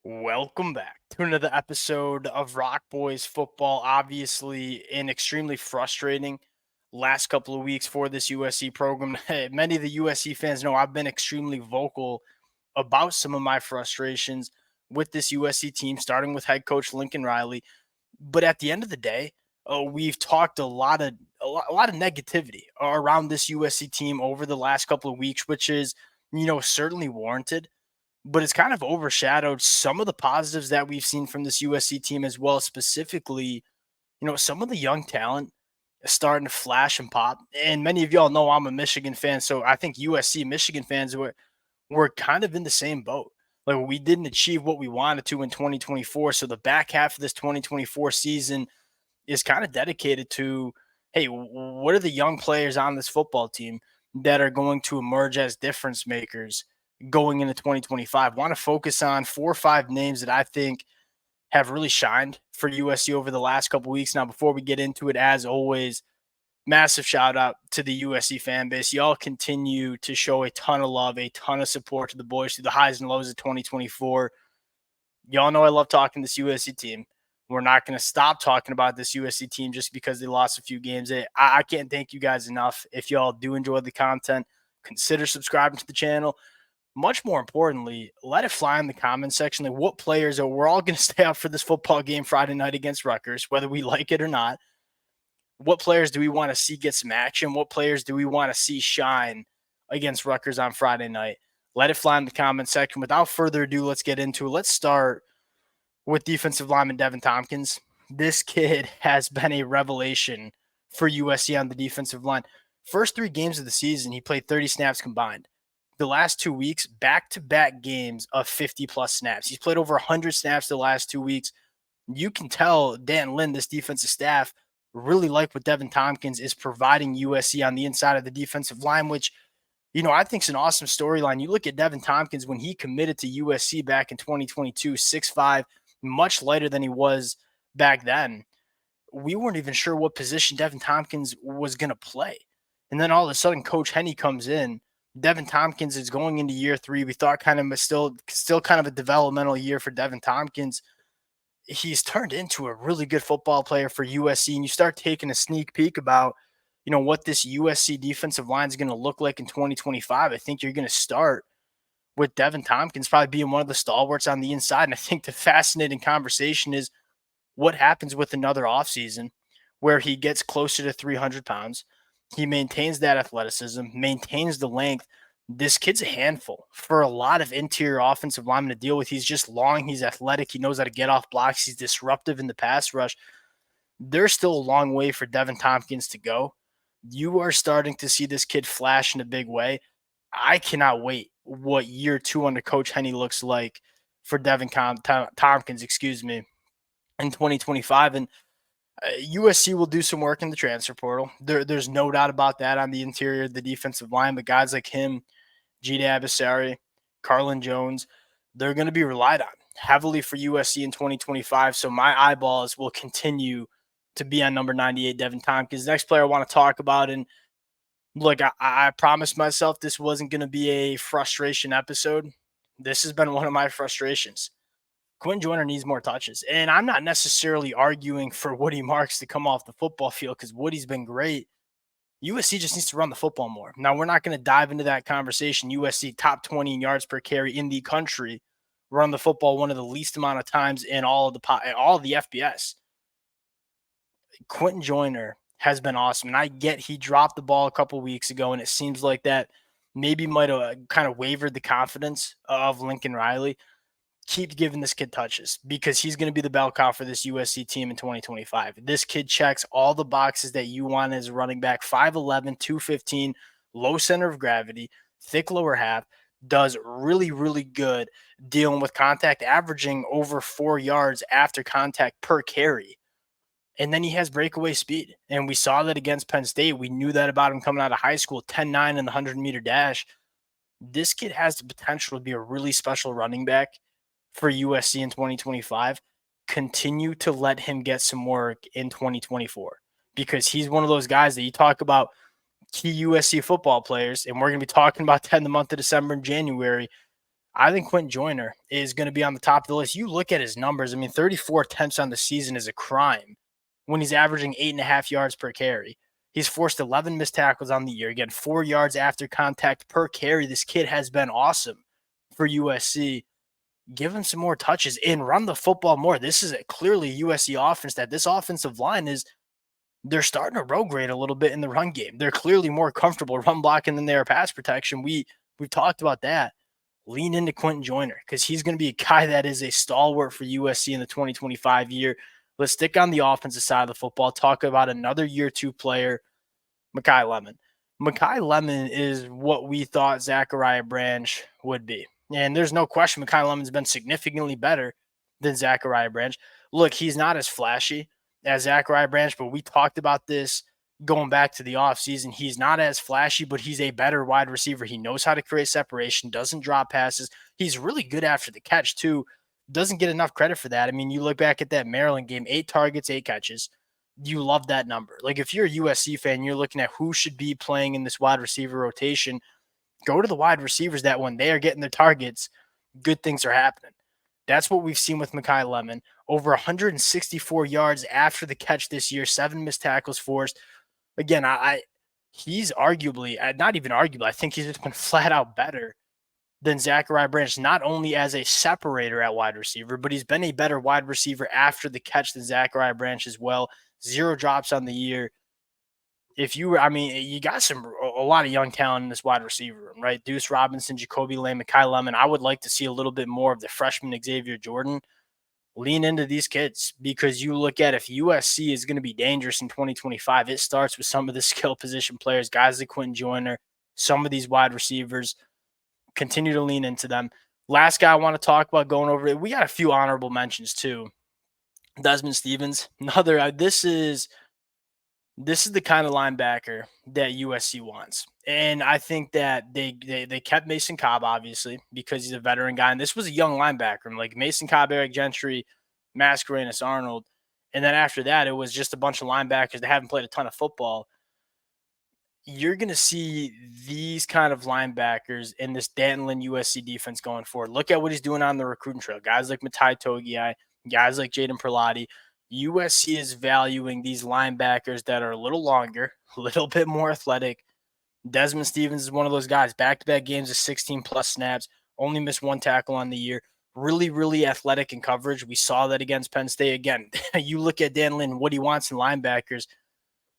Welcome back to another episode of Rock Boys Football. Obviously, an extremely frustrating last couple of weeks for this USC program. Many of the USC fans know I've been extremely vocal about some of my frustrations with this USC team, starting with head coach Lincoln Riley. But at the end of the day, we've talked a lot of negativity around this USC team over the last couple of weeks, which is certainly warranted, but it's kind of overshadowed some of the positives that we've seen from this USC team as well. Specifically, some of the young talent is starting to flash and pop. And many of y'all know I'm a Michigan fan, so I think USC Michigan fans were kind of in the same boat. Like, we didn't achieve what we wanted to in 2024, so the back half of this 2024 season is kind of dedicated to, hey, what are the young players on this football team that are going to emerge as difference makers going into 2025? Want to focus on 4 or 5 names that I think have really shined for USC over the last couple weeks. Now, before we get into it, as always, massive shout out to the USC fan base. Y'all continue to show a ton of love, a ton of support to the boys through the highs and lows of 2024. Y'all know I love talking this USC team. We're not going to stop talking about this USC team just because they lost a few games. I can't thank you guys enough. If y'all do enjoy the content, consider subscribing to the channel. Much more importantly, let it fly in the comment section. Like, what players are we're all going to stay up for this football game Friday night against Rutgers, whether we like it or not. What players do we want to see get some action? What players do we want to see shine against Rutgers on Friday night? Let it fly in the comment section. Without further ado, let's get into it. Let's start with defensive lineman Devin Tompkins. This kid has been a revelation for USC on the defensive line. First 3 games of the season, he played 30 snaps combined. The last 2 weeks, back-to-back games of 50-plus snaps. He's played over 100 snaps the last 2 weeks. You can tell Dan Lynn, this defensive staff, really like what Devin Tompkins is providing USC on the inside of the defensive line, which, I think is an awesome storyline. You look at Devin Tompkins when he committed to USC back in 2022, 6'5", much lighter than he was back then. We weren't even sure what position Devin Tompkins was going to play. And then all of a sudden, Coach Henney comes in. Devin Tompkins is going into year 3. We thought kind of still kind of a developmental year for Devin Tompkins. He's turned into a really good football player for USC, and you start taking a sneak peek about, what this USC defensive line is going to look like in 2025. I think you're going to start with Devin Tompkins probably being one of the stalwarts on the inside. And I think the fascinating conversation is what happens with another offseason where he gets closer to 300 pounds. He maintains that athleticism, maintains the length. This kid's a handful for a lot of interior offensive linemen to deal with. He's just long. He's athletic. He knows how to get off blocks. He's disruptive in the pass rush. There's still a long way for Devin Tompkins to go. You are starting to see this kid flash in a big way. I cannot wait what year 2 under Coach Henney looks like for Tompkins, in 2025. And USC will do some work in the transfer portal. There's no doubt about that on the interior of the defensive line. But guys like him, Gita Abasari, Carlin Jones, they're going to be relied on heavily for USC in 2025. So my eyeballs will continue to be on number 98, Devin Tompkins. Next player I want to talk about, and look, I promised myself this wasn't going to be a frustration episode. This has been one of my frustrations. Quinn Joyner needs more touches. And I'm not necessarily arguing for Woody Marks to come off the football field because Woody's been great. USC just needs to run the football more. Now, we're not going to dive into that conversation. USC top 20 in yards per carry in the country, run the football one of the least amount of times in all of the FBS. Quentin Joyner has been awesome. And I get he dropped the ball a couple weeks ago, and it seems like that maybe might have kind of wavered the confidence of Lincoln Riley. Keep giving this kid touches because he's going to be the bell cow for this USC team in 2025. This kid checks all the boxes that you want as a running back. 5'11", 215, low center of gravity, thick lower half, does really, really good dealing with contact, averaging over 4 yards after contact per carry. And then he has breakaway speed. And we saw that against Penn State. We knew that about him coming out of high school, 10-9 in the 100-meter dash. This kid has the potential to be a really special running back for USC in 2025. Continue to let him get some work in 2024 because he's one of those guys that you talk about key USC football players, and we're going to be talking about that in the month of December and January. I think Quentin Joyner is going to be on the top of the list. You look at his numbers. I mean, 34 attempts on the season is a crime when he's averaging 8.5 yards per carry. He's forced 11 missed tackles on the year. Again, 4 yards after contact per carry. This kid has been awesome for USC. Give him some more touches and run the football more. This is clearly USC offense that this offensive line is, they're starting to road grade a little bit in the run game. They're clearly more comfortable run blocking than they are pass protection. We've talked about that. Lean into Quentin Joyner because he's going to be a guy that is a stalwart for USC in the 2025 year. Let's stick on the offensive side of the football. Talk about another year two player, Mekhi Lemon. Mekhi Lemon is what we thought Zachariah Branch would be. And there's no question Mekhi Lemon's been significantly better than Zachariah Branch. Look, he's not as flashy as Zachariah Branch, but we talked about this going back to the offseason. He's not as flashy, but he's a better wide receiver. He knows how to create separation, doesn't drop passes. He's really good after the catch, too. Doesn't get enough credit for that. I mean, you look back at that Maryland game, 8 targets, 8 catches. You love that number. Like, if you're a USC fan, you're looking at who should be playing in this wide receiver rotation. Go to the wide receivers that when they are getting their targets, good things are happening. That's what we've seen with Mekhi Lemon. Over 164 yards after the catch this year, 7 missed tackles forced. Again, he's arguably, not even arguably, I think he's just been flat out better than Zachariah Branch, not only as a separator at wide receiver, but he's been a better wide receiver after the catch than Zachariah Branch as well. 0 drops on the year. You got a lot of young talent in this wide receiver room, right? Deuce Robinson, Jacoby Lane, Mekhi Lemon. I would like to see a little bit more of the freshman Xavier Jordan. Lean into these kids because you look at if USC is going to be dangerous in 2025, it starts with some of the skill position players, guys like Quentin Joyner, some of these wide receivers. Continue to lean into them. Last guy I want to talk about going over it. We got a few honorable mentions too. Desmond Stevens, another. This is the kind of linebacker that USC wants. And I think that they kept Mason Cobb, obviously, because he's a veteran guy. And this was a young linebacker, like Mason Cobb, Eric Gentry, Mascarenas, Arnold. And then after that, it was just a bunch of linebackers that haven't played a ton of football. You're going to see these kind of linebackers in this Dantlin USC defense going forward. Look at what he's doing on the recruiting trail. Guys like Matai Togiai, guys like Jaden Perlotti. USC is valuing these linebackers that are a little longer, a little bit more athletic. Desmond Stevens is one of those guys. Back-to-back games of 16-plus snaps, only missed 1 tackle on the year. Really, really athletic in coverage. We saw that against Penn State. Again, you look at Dan Lynn, what he wants in linebackers.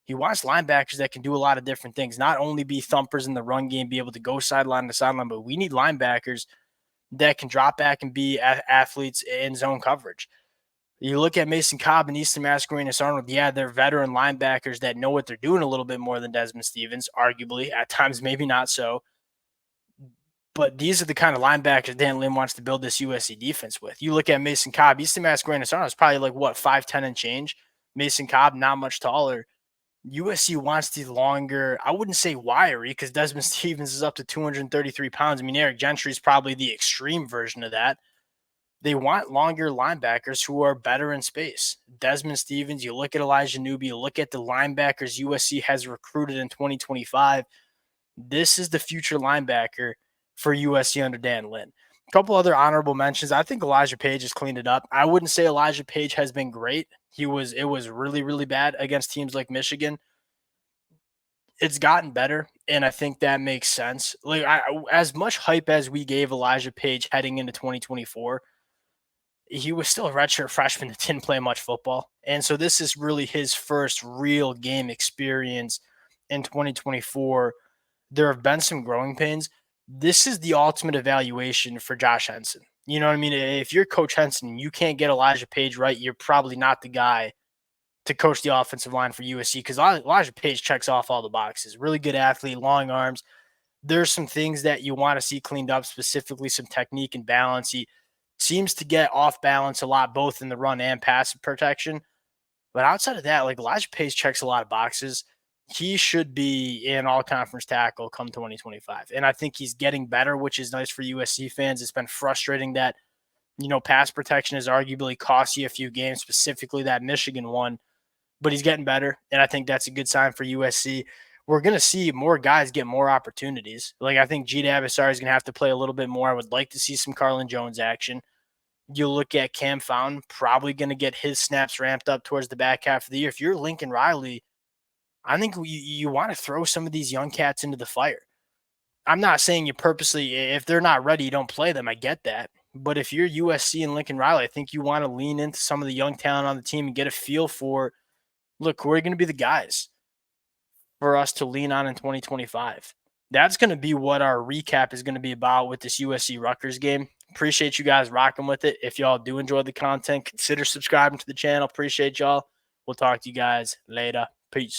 He wants linebackers that can do a lot of different things, not only be thumpers in the run game, be able to go sideline to sideline, but we need linebackers that can drop back and be athletes in zone coverage. You look at Mason Cobb and Easton Mascarenas Arnold. Yeah, they're veteran linebackers that know what they're doing a little bit more than Desmond Stevens, arguably. At times, maybe not so. But these are the kind of linebackers Dan Lynn wants to build this USC defense with. You look at Mason Cobb, Easton Mascarenas Arnold is probably like, 5'10" and change. Mason Cobb, not much taller. USC wants the longer, I wouldn't say wiry, because Desmond Stevens is up to 233 pounds. I mean, Eric Gentry is probably the extreme version of that. They want longer linebackers who are better in space. Desmond Stevens, you look at Elijah Newby, you look at the linebackers USC has recruited in 2025. This is the future linebacker for USC under Dan Lynn. A couple other honorable mentions. I think Elijah Page has cleaned it up. I wouldn't say Elijah Page has been great. It was really, really bad against teams like Michigan. It's gotten better, and I think that makes sense. Like, as much hype as we gave Elijah Page heading into 2024, he was still a redshirt freshman that didn't play much football. And so this is really his first real game experience in 2024. There have been some growing pains. This is the ultimate evaluation for Josh Henson. You know what I mean? If you're Coach Henson and you can't get Elijah Page right, you're probably not the guy to coach the offensive line for USC, because Elijah Page checks off all the boxes. Really good athlete, long arms. There's some things that you want to see cleaned up, specifically some technique and balance. He seems to get off balance a lot, both in the run and pass protection. But outside of that, like, Elijah Page checks a lot of boxes. He should be an all-conference tackle come 2025. And I think he's getting better, which is nice for USC fans. It's been frustrating that, pass protection has arguably cost you a few games, specifically that Michigan one. But he's getting better, and I think that's a good sign for USC. we're going to see more guys get more opportunities. Like, I think Gita Abasari is going to have to play a little bit more. I would like to see some Carlin Jones action. You look at Cam Fountain, probably going to get his snaps ramped up towards the back half of the year. If you're Lincoln Riley, I think you want to throw some of these young cats into the fire. I'm not saying you purposely, if they're not ready, you don't play them. I get that. But if you're USC and Lincoln Riley, I think you want to lean into some of the young talent on the team and get a feel for, look, who are going to be the guys for us to lean on in 2025. That's going to be what our recap is going to be about with this USC Rutgers game. Appreciate you guys rocking with it. If y'all do enjoy the content, consider subscribing to the channel. Appreciate y'all. We'll talk to you guys later. Peace.